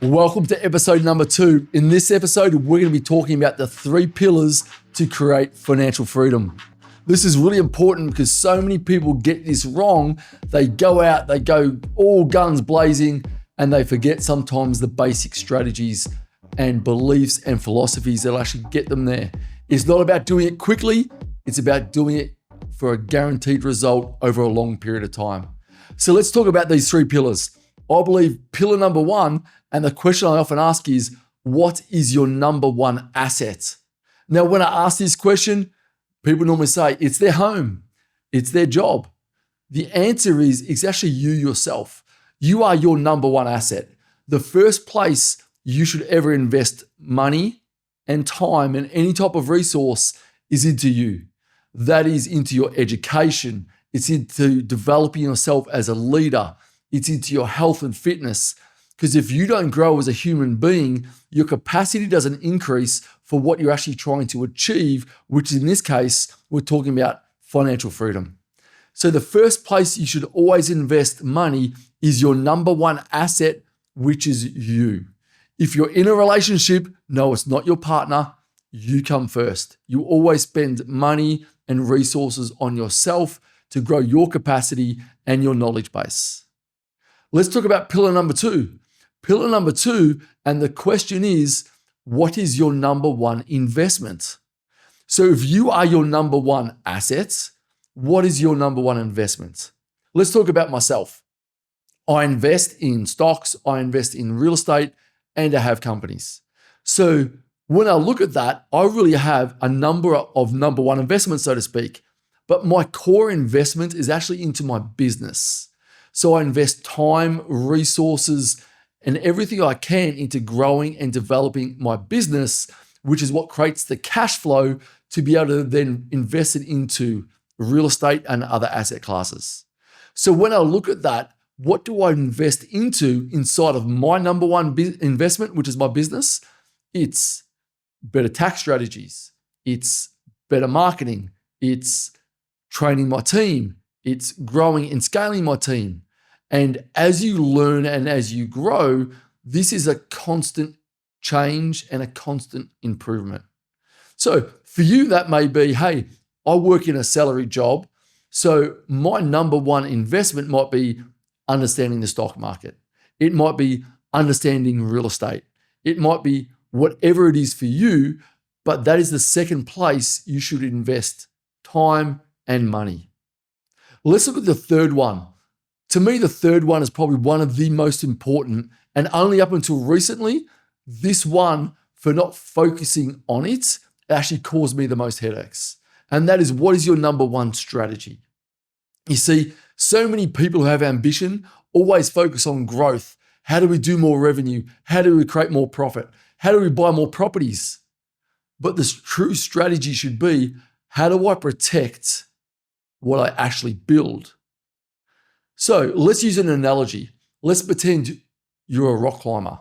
Welcome to episode number 2. In this episode, we're going to be talking about the 3 pillars to create financial freedom. This is really important because so many people get this wrong. They go out, they go all guns blazing, and they forget sometimes the basic strategies and beliefs and philosophies that'll actually get them there. It's not about doing it quickly. It's about doing it for a guaranteed result over a long period of time. So let's talk about these 3 pillars. I believe pillar number 1, and the question I often ask is, what is your number 1 asset? Now, when I ask this question, people normally say it's their home, it's their job. The answer is it's actually you yourself. You are your number 1 asset. The first place you should ever invest money and time and any type of resource is into you. That is into your education. It's into developing yourself as a leader. It's into your health and fitness. Because if you don't grow as a human being, your capacity doesn't increase for what you're actually trying to achieve, which in this case, we're talking about financial freedom. So the first place you should always invest money is your number 1 asset, which is you. If you're in a relationship, no, it's not your partner. You come first. You always spend money and resources on yourself to grow your capacity and your knowledge base. Let's talk about pillar number 2. Pillar number 2, and the question is, what is your number 1 investment? So if you are your number 1 asset, what is your number 1 investment? Let's talk about myself. I invest in stocks, I invest in real estate, and I have companies. So when I look at that, I really have a number of number 1 investments, so to speak. But my core investment is actually into my business. So I invest time, resources, and everything I can into growing and developing my business, which is what creates the cash flow to be able to then invest it into real estate and other asset classes. So when I look at that, what do I invest into inside of my number 1 investment, which is my business? It's better tax strategies. It's better marketing. It's training my team. It's growing and scaling my team. And as you learn and as you grow, this is a constant change and a constant improvement. So for you, that may be, hey, I work in a salary job. So my number 1 investment might be understanding the stock market. It might be understanding real estate. It might be whatever it is for you, but that is the second place you should invest time and money. Let's look at the third one. To me, the third one is probably one of the most important, and only up until recently, this one, for not focusing on it, actually caused me the most headaches. And that is, what is your number 1 strategy? You see, so many people who have ambition always focus on growth. How do we do more revenue? How do we create more profit? How do we buy more properties? But the true strategy should be, how do I protect what I actually build? So let's use an analogy. Let's pretend you're a rock climber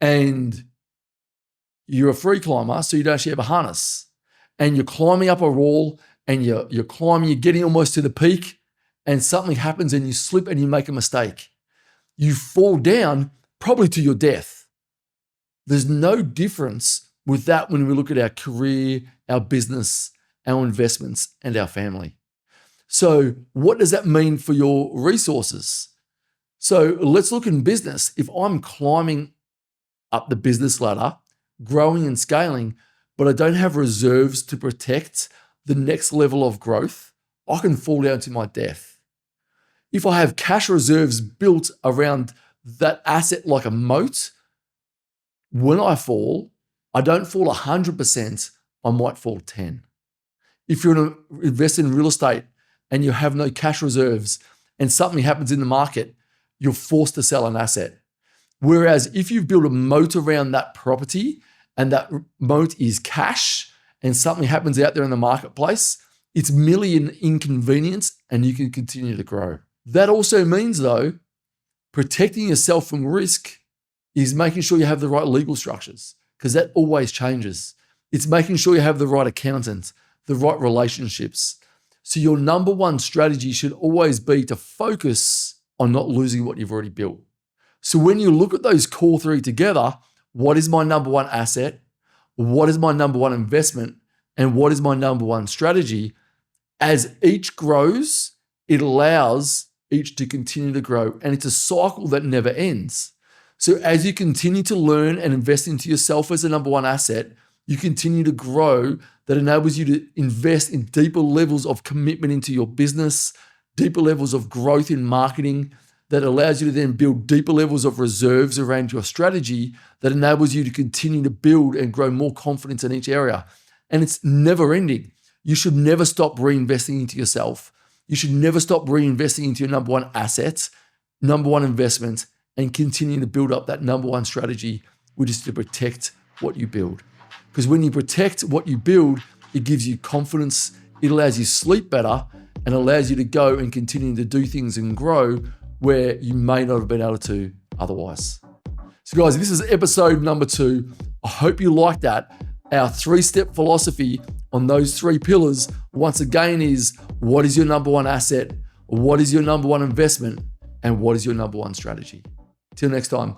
and you're a free climber, so you don't actually have a harness. And you're climbing up a wall and you're climbing, you're getting almost to the peak, and something happens and you slip and you make a mistake. You fall down, probably to your death. There's no difference with that when we look at our career, our business, our investments, and our family. So what does that mean for your resources? So let's look in business. If I'm climbing up the business ladder, growing and scaling, but I don't have reserves to protect the next level of growth, I can fall down to my death. If I have cash reserves built around that asset like a moat, when I fall, I don't fall 100%, I might fall 10. If you're going to invest in real estate and you have no cash reserves and something happens in the market, you're forced to sell an asset. Whereas if you've built a moat around that property and that moat is cash and something happens out there in the marketplace, it's merely an inconvenience and you can continue to grow. That also means, though, protecting yourself from risk is making sure you have the right legal structures, because that always changes. It's making sure you have the right accountant, the right relationships. So your number 1 strategy should always be to focus on not losing what you've already built. So when you look at those core three together, what is my number one asset? What is my number one investment? And what is my number one strategy? As each grows, it allows each to continue to grow. And it's a cycle that never ends. So as you continue to learn and invest into yourself as a number one asset, you continue to grow. That enables you to invest in deeper levels of commitment into your business, deeper levels of growth in marketing, that allows you to then build deeper levels of reserves around your strategy, that enables you to continue to build and grow more confidence in each area. And it's never ending. You should never stop reinvesting into yourself. You should never stop reinvesting into your number one asset, number one investment, and continue to build up that number one strategy, which is to protect what you build. Because when you protect what you build, it gives you confidence, it allows you to sleep better, and allows you to go and continue to do things and grow where you may not have been able to otherwise. So guys, this is episode number 2. I hope you like that. Our 3-step philosophy on those 3 pillars, once again, is what is your number one asset, what is your number one investment, and what is your number one strategy. Till next time,